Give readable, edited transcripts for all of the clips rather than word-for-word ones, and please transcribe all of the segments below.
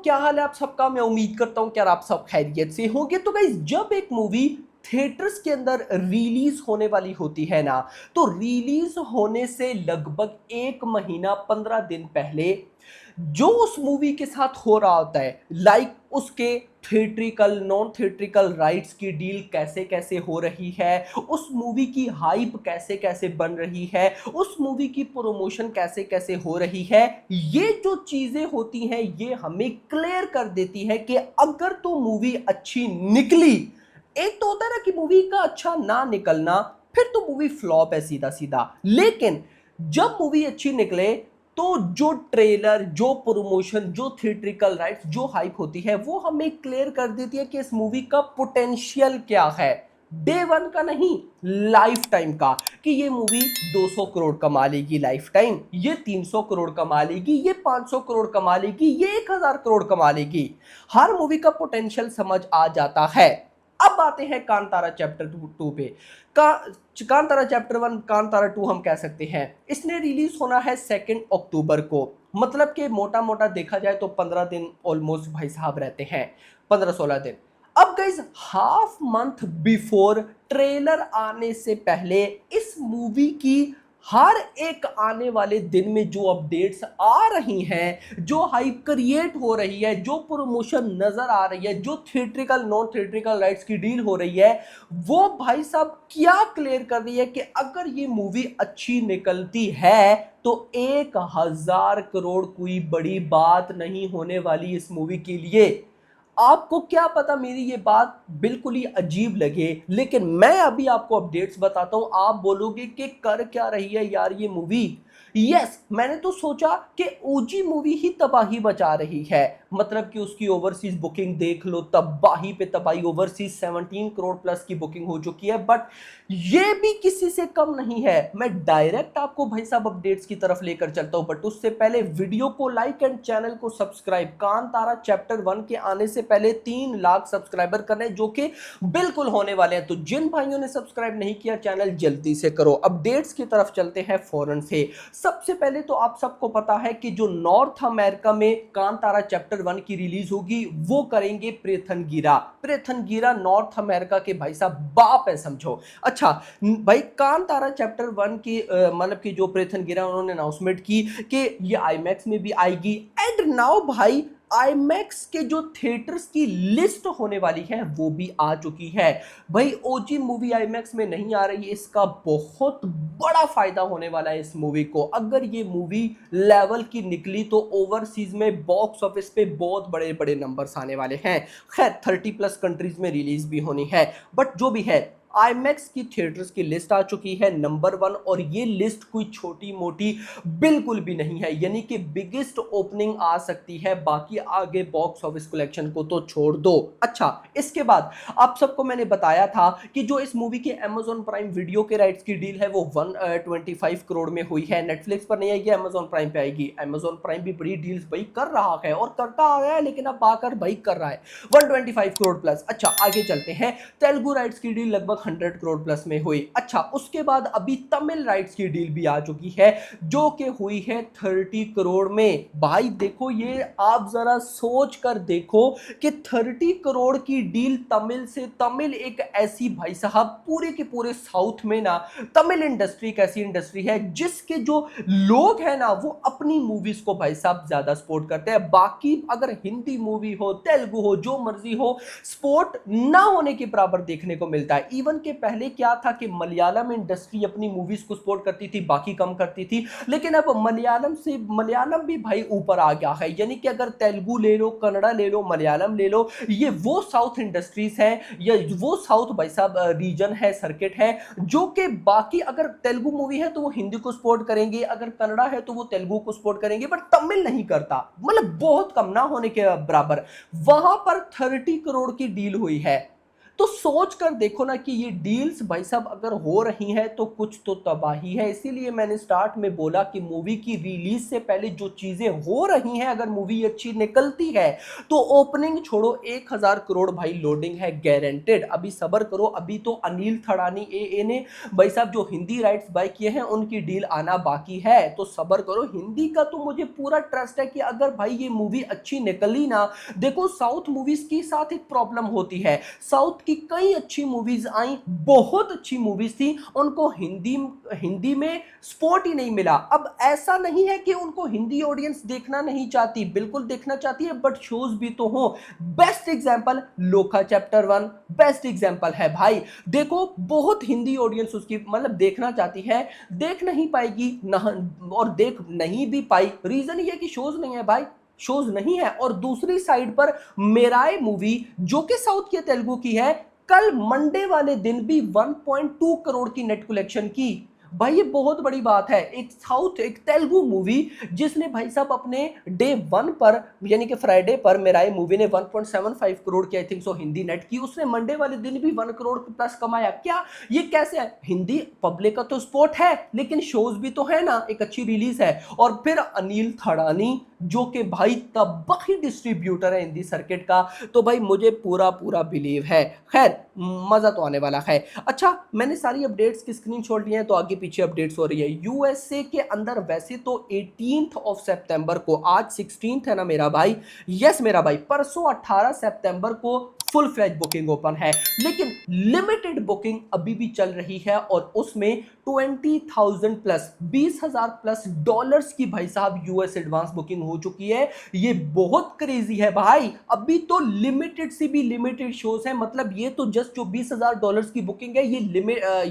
क्या हाल है आप सबका। मैं उम्मीद करता हूं कि यार आप सब खैरियत से होंगे। तो गाइस, जब एक मूवी थिएटर्स के अंदर रिलीज होने वाली होती है ना, तो रिलीज होने से लगभग 1 महीना 15 दिन पहले जो उस मूवी के साथ हो रहा होता है, लाइक उसके थिएट्रिकल नॉन थिएट्रिकल राइट्स की डील कैसे कैसे हो रही है, उस मूवी की हाइप कैसे कैसे बन रही है, उस मूवी की प्रमोशन कैसे कैसे हो रही है, ये जो चीजें होती हैं ये हमें क्लियर कर देती है कि अगर तो मूवी अच्छी निकली। एक तो होता है ना कि मूवी का अच्छा ना निकलना, फिर तो मूवी फ्लॉप है सीधा सीधा। लेकिन जब मूवी अच्छी निकले तो जो ट्रेलर, जो प्रमोशन, जो थिएट्रिकल राइट्स, जो हाइप होती है वो हमें क्लियर कर देती है कि इस मूवी का पोटेंशियल क्या है। डे वन का नहीं, लाइफ टाइम का। कि ये मूवी 200 करोड़ कमा लेगी लाइफ टाइम, ये 300 करोड़ कमा लेगी, ये 500 करोड़ कमा लेगी, ये 1000 करोड़ कमा लेगी। हर मूवी का पोटेंशियल समझ आ जाता है। अब आते हैं कांतारा चैप्टर 2 पे। का कांतारा चैप्टर 1, कांतारा 2 हम कह सकते हैं इसने रिलीज होना है 2 अक्टूबर को। मतलब कि मोटा मोटा देखा जाए तो 15 दिन ऑलमोस्ट भाई साहब रहते हैं, 15-16 दिन। अब guys, half month before trailer आने से पहले इस मूवी की हर एक आने वाले दिन में जो अपडेट्स आ रही हैं, जो हाइप क्रिएट हो रही है, जो प्रमोशन नजर आ रही है, जो थिएट्रिकल नॉन थिएट्रिकल राइट्स की डील हो रही है, वो भाई साहब क्या क्लियर कर रही है कि अगर ये मूवी अच्छी निकलती है तो 1000 करोड़ कोई बड़ी बात नहीं होने वाली इस मूवी के लिए। आपको क्या पता मेरी ये बात बिल्कुल ही अजीब लगे, लेकिन मैं अभी आपको अपडेट्स बताता हूं। आप बोलोगे कि कर क्या रही है यार ये मूवी। यस, मैंने तो सोचा कि ओजी मूवी ही तबाही मचा रही है। मतलब कि उसकी ओवरसीज बुकिंग देख लो, तबाही पे तबाही। ओवरसीज 17 करोड़ प्लस की बुकिंग हो चुकी है। बट ये भी किसी से कम नहीं है। मैं डायरेक्ट आपको भाई साहब अपडेट्स की तरफ लेकर चलता हूं, बट उससे पहले वीडियो को लाइक एंड चैनल को सब्सक्राइब। कांतारा चैप्टर 1 के आने से पहले 3 लाख सब्सक्राइबर करने, जो कि बिल्कुल होने वाले हैं। तो जिन भाइयों ने सब्सक्राइब नहीं किया चैनल जल्दी से करो। अपडेट्स की तरफ चलते हैं फौरन से। सबसे पहले तो आप सबको पता है कि जो नॉर्थ अमेरिका में कांतारा चैप्टर 1 की रिलीज होगी वो करेंगे प्रेथन गिरा। प्रेथन गिरा नॉर्थ अमेरिका के भाई साहब बाप है, समझो। अच्छा भाई, कांतारा चैप्टर 1 की मतलब कि जो प्रेथन गिरा उन्होंने अनाउंसमेंट की कि ये आईमैक्स में भी आएगी। एंड नाउ भाई, आईमैक्स के जो थिएटर्स की लिस्ट होने वाली है वो भी आ चुकी है। भाई ओजी मूवी आईमैक्स में नहीं आ रही है, इसका बहुत बड़ा फायदा होने वाला है इस मूवी को। अगर ये मूवी लेवल की निकली तो ओवरसीज में बॉक्स ऑफिस पे बहुत बड़े बड़े नंबर्स आने वाले हैं। खैर 30+ कंट्रीज में रिलीज भी होनी है, बट जो भी है, आईमैक्स की थिएटर्स की लिस्ट आ चुकी है नंबर 1। और ये लिस्ट कोई छोटी मोटी बिल्कुल भी नहीं है, यानी कि बिगेस्ट ओपनिंग आ सकती है। बाकी आगे बॉक्स ऑफिस कलेक्शन को तो छोड़ दो। अच्छा, इसके बाद आप सबको मैंने बताया था कि जो इस मूवी के Amazon प्राइम वीडियो के राइट्स की डील है वो 125 करोड़ में हुई है। नेटफ्लिक्स पर नहीं आएगी, Amazon प्राइम पे आएगी। Amazon प्राइम भी बड़ी डील्स भाई कर रहा है और करता आ रहा है, लेकिन अब आकर भाई कर रहा है 125 करोड़ प्लस। अच्छा, आगे चलते हैं। तेलुगु राइट्स की डील लगभग 100 करोड़ प्लस में हुई। अच्छा, उसके बाद अभी तमिल राइट्स की डील भी आ चुकी है जो कि हुई है 30 करोड़ में। भाई देखो, ये आप जरा सोच कर देखो कि 30 करोड़ की डील तमिल से। तमिल एक ऐसी भाई साहब पूरे के पूरे साउथ में ना, तमिल इंडस्ट्री एक ऐसी इंडस्ट्री है जिसके जो लोग हैं ना वो अपनी मूवीज को भाई साहब ज्यादा सपोर्ट करते हैं। बाकी अगर हिंदी मूवी हो, तेलुगु हो, जो मर्जी हो, सपोर्ट ना होने के बराबर देखने को मिलता है। इवन के पहले क्या था कि मलयालम इंडस्ट्री अपनी मूवीज को सपोर्ट करती थी, बाकी कम करती थी। लेकिन अब मलयालम भी भाई ऊपर आ गया है। यानी कि अगर तेलुगु ले लो, कन्नड़ा ले लो, मलयालम ले लो, ये वो साउथ इंडस्ट्रीज है या वो साउथ भाई साहब रीजन है, सर्किट है, जो कि बाकी अगर तेलुगु मूवी है तो वो हिंदी को सपोर्ट करेंगे, अगर कन्नड़ा है तो वो तेलुगु को सपोर्ट करेंगे, बट तमिल नहीं करता। मतलब बहुत कम, ना होने के बराबर। वहां पर 30 करोड़ की डील हुई है। तो सोच कर देखो ना कि ये डील्स भाई साहब अगर हो रही हैं तो कुछ तो तबाही है। इसीलिए मैंने स्टार्ट में बोला कि मूवी की रिलीज से पहले जो चीजें हो रही हैं, अगर मूवी अच्छी निकलती है तो ओपनिंग छोड़ो 1,000 करोड़ भाई लोडिंग है गारंटेड। अभी सब्र करो, अभी तो अनिल थड़ानी ए ने भाई साहब जो हिंदी राइट्स बाय किए हैं उनकी डील आना बाकी है, तो सब्र करो। हिंदी का तो मुझे पूरा ट्रस्ट है कि अगर भाई ये मूवी अच्छी निकली ना, देखो साउथ मूवीज के साथ एक प्रॉब्लम होती है, साउथ की कई अच्छी मूवीज आई, बहुत अच्छी मूवीज थी, उनको हिंदी हिंदी में सपोर्ट ही नहीं मिला। अब ऐसा नहीं है कि उनको हिंदी ऑडियंस देखना नहीं चाहती, बिल्कुल देखना चाहती है, बट शोज भी तो हो। बेस्ट एग्जांपल लोका चैप्टर 1 बेस्ट एग्जांपल है भाई। देखो बहुत हिंदी ऑडियंस उसकी मतलब देखना चाहती है, देख नहीं पाएगी ना, और देख नहीं भी पाई, रीजन ये है कि शोज नहीं है भाई, शोज नहीं है। और दूसरी साइड पर मेराई मूवी जो कि साउथ की तेलुगु की है, कल मंडे वाले दिन भी 1.2 करोड़ की नेट कलेक्शन की। भाई ये बहुत बड़ी बात है, एक साउथ एक तेलुगु मूवी जिसने भाई साहब अपने डे 1 पर यानी कि फ्राइडे पर मेराई मूवी ने 1.75 करोड़ की I think so Hindi net की, उसने मंडे वाले दिन भी 1 करोड़ प्लस कमाया। क्या ये कैसे है? हिंदी पब्लिक का तो सपोर्ट है, लेकिन शोज भी तो है ना, एक अच्छी रिलीज है। और फिर अनिल थड़ानी जो कि भाई तबाही डिस्ट्रीब्यूटर है हिंदी सर्किट का, तो भाई मुझे पूरा पूरा बिलीव है। खैर मजा तो आने वाला है। अच्छा मैंने सारी अपडेट्स की स्क्रीनशॉट लिए हैं, तो आगे पीछे अपडेट्स हो रही है। यूएसए के अंदर वैसे तो 18 ऑफ सितंबर को, आज 16 है ना मेरा भाई, यस मेरा भाई, परसों 18 सितंबर को फुल फ्लैज बुकिंग ओपन है, लेकिन लिमिटेड बुकिंग अभी भी चल रही है, और उसमें 20,000 प्लस 20,000 प्लस डॉलर्स की भाई साहब यूएस एडवांस बुकिंग हो चुकी है। ये बहुत क्रेजी है भाई। अभी तो लिमिटेड से भी लिमिटेड शोज है, मतलब ये तो जस्ट जो $20,000 की बुकिंग है,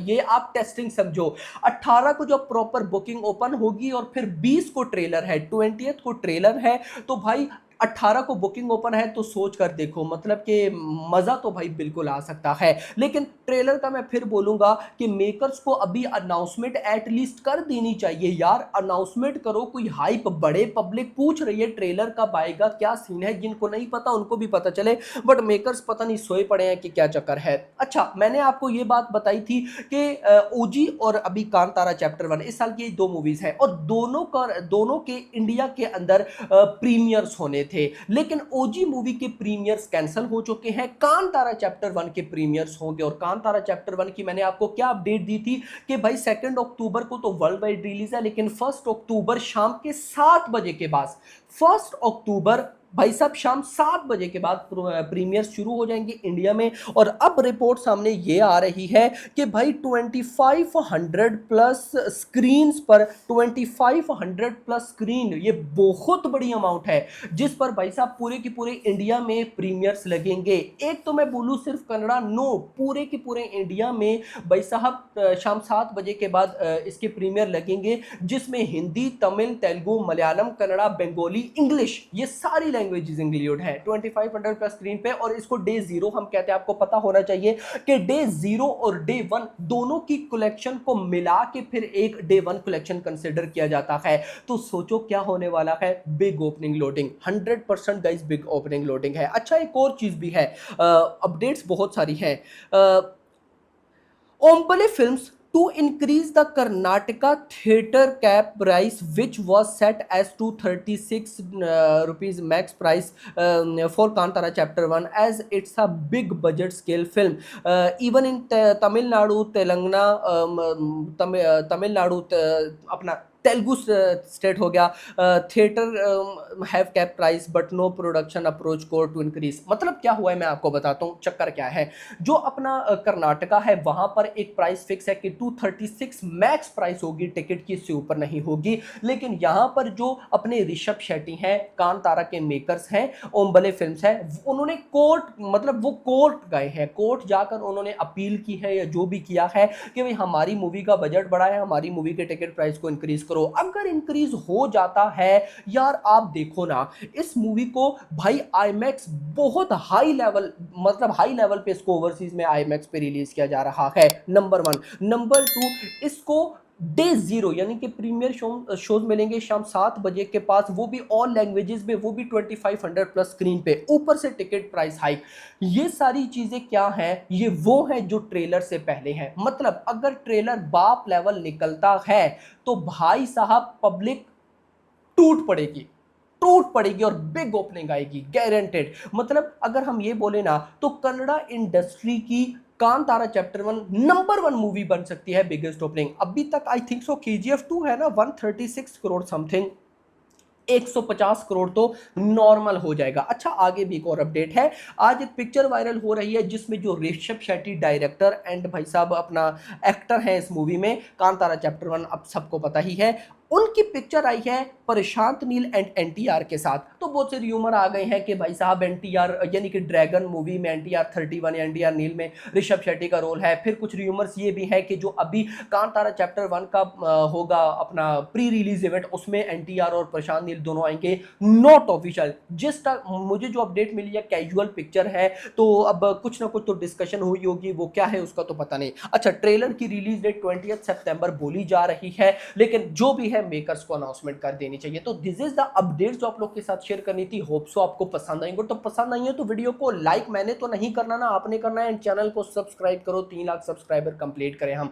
ये आप टेस्टिंग समझो। 18 को जब प्रॉपर बुकिंग ओपन होगी और फिर 20 को ट्रेलर है, 20th को ट्रेलर है, तो भाई 18 को बुकिंग ओपन है, तो सोच कर देखो मतलब कि मजा तो भाई बिल्कुल आ सकता है। लेकिन ट्रेलर का मैं फिर बोलूंगा कि मेकर्स को अभी अनाउंसमेंट एटलीस्ट कर देनी चाहिए यार, अनाउंसमेंट करो, कोई हाइप बड़े, पब्लिक पूछ रही है ट्रेलर कब आएगा, क्या सीन है, जिनको नहीं पता उनको भी पता चले, बट मेकर्स पता नहीं सोए पड़े हैं कि क्या चक्कर है। अच्छा मैंने आपको ये बात बताई थी कि ओजी और अभी कांतारा चैप्टर 1 इस साल की दो मूवीज हैं, और दोनों के इंडिया के अंदर प्रीमियर्स होने थे, लेकिन ओजी मूवी के प्रीमियर्स कैंसिल हो चुके हैं। कांतारा चैप्टर 1 के प्रीमियर्स होंगे, और कांतारा चैप्टर 1 की मैंने आपको क्या अपडेट दी थी कि भाई 2 अक्टूबर को तो वर्ल्ड वाइड रिलीज है, लेकिन 1 अक्टूबर शाम के 7 बजे के बाद, 1 अक्टूबर भाई साहब शाम 7 बजे के बाद प्रीमियर शुरू हो जाएंगे इंडिया में। और अब रिपोर्ट सामने ये आ रही है कि भाई 2500 प्लस स्क्रीन पर, 2500 प्लस स्क्रीन, ये बहुत बड़ी अमाउंट है जिस पर भाई साहब पूरे के पूरे इंडिया में प्रीमियर्स लगेंगे। एक तो मैं बोलूँ सिर्फ कन्नड़ा, नो, पूरे के पूरे इंडिया में भाई साहब शाम 7 बजे के बाद इसके प्रीमियर लगेंगे, जिसमें हिंदी, तमिल, तेलुगु, मलयालम, कन्नड़ा, बंगाली, इंग्लिश, ये सारी लैंग्वेजेस इंक्लूड है 2500 प्लस स्क्रीन पे। और इसको डे 0 हम कहते हैं, आपको पता होना चाहिए कि डे 0 और डे 1 दोनों की कलेक्शन को मिला के फिर एक डे 1 कलेक्शन कंसीडर किया जाता है। तो सोचो क्या होने वाला है, big opening loading, 100% guys big opening loading है। अच्छा एक और चीज भी है, अपडेट्स बहुत सारी हैं। Omble films to increase the Karnataka theatre cap price, which was set as 236 rupees max price for Kantara chapter 1, as it's a big budget scale film. Even in Tamil Nadu, Telangana, Tamil Nadu, अपना Telugu state हो गया, theatre have cap price but no production approach core to increase. मतलब क्या हुआ है मैं आपको बताता हूँ, चक्कर क्या है। जो अपना कर्नाटका है वहां पर एक प्राइस फिक्स है कि 236 मैक्स प्राइस होगी टिकट की, इससे ऊपर नहीं होगी। लेकिन यहाँ पर जो अपने ऋषभ शेट्टी हैं, कांतारा के मेकर्स हैं, ओम्बले फिल्म्स है, उन्होंने कोर्ट, मतलब वो कोर्ट गए हैं, कोर्ट जाकर उन्होंने अपील की है या जो भी किया है कि भाई हमारी मूवी का बजट बढ़ा है, हमारी मूवी के टिकट प्राइस को इंक्रीज करो। अगर इंक्रीज हो जाता है यार, आप देखो ना इस मूवी को भाई आईमैक्स बहुत हाई लेवल, मतलब हाई लेवल पे इसको ओवरसीज में आईमैक्स पे रिलीज किया जा रहा है, नंबर 1। नंबर 2, इसको डे जीरो यानी कि प्रीमियर शोज मिलेंगे शाम 7 बजे के पास, वो भी ऑल लैंग्वेजेस में, वो भी 2500 प्लस स्क्रीन पे, ऊपर से टिकट प्राइस हाइक। ये सारी चीजें क्या हैं? ये वो हैं जो ट्रेलर से पहले हैं। मतलब अगर ट्रेलर बाप लेवल निकलता है तो भाई साहब पब्लिक टूट पड़ेगी, टूट पड़ेगी और बिग ओपनिंग आएगी गारंटेड। मतलब अगर हम ये बोले ना तो कन्नड़ा इंडस्ट्री की कांतारा चैप्टर 1 नंबर 1 मूवी बन सकती है बिगेस्ट ओपनिंग। अभी तक आई थिंक सो KGF 2 है ना 136 करोड़ समथिंग, 150 करोड़ तो नॉर्मल हो जाएगा। अच्छा आगे भी एक और अपडेट है, आज एक पिक्चर वायरल हो रही है जिसमें जो ऋषभ शेट्टी डायरेक्टर एंड भाई साहब अपना एक्टर है इस मूवी में, कांतारा चैप्टर 1 अब सबको पता ही है, उनकी पिक्चर आई है प्रशांत नील एंड NTR के साथ। तो बहुत से र्यूमर आ गए हैं कि भाई साहब NTR यानी कि ड्रैगन मूवी में NTR 31 या NTR नील में ऋषभ शेट्टी का रोल है। फिर कुछ र्यूमर्स ये भी है कि जो अभी कांतारा चैप्टर 1 का होगा अपना प्री रिलीज इवेंट, उसमें NTR और प्रशांत नील दोनों आएंगे। नॉट ऑफिशियल, जिस मुझे जो अपडेट मिली है कैजुअल पिक्चर है, तो अब कुछ ना कुछ तो डिस्कशन हुई होगी, वो क्या है उसका तो पता नहीं। अच्छा ट्रेलर की रिलीज डेट 20 सितंबर बोली जा रही है, लेकिन जो भी है मेकर्स को अनाउंसमेंट कर देनी चाहिए। तो दिस इज द अपडेट जो आप लोग के साथ शेयर करनी थी। होप सो आपको पसंद आएंगे, तो पसंद आई है तो वीडियो को लाइक मैंने तो नहीं करना ना, आपने करना है, एंड चैनल को सब्सक्राइब करो। 3 लाख सब्सक्राइबर कंप्लीट करें हम।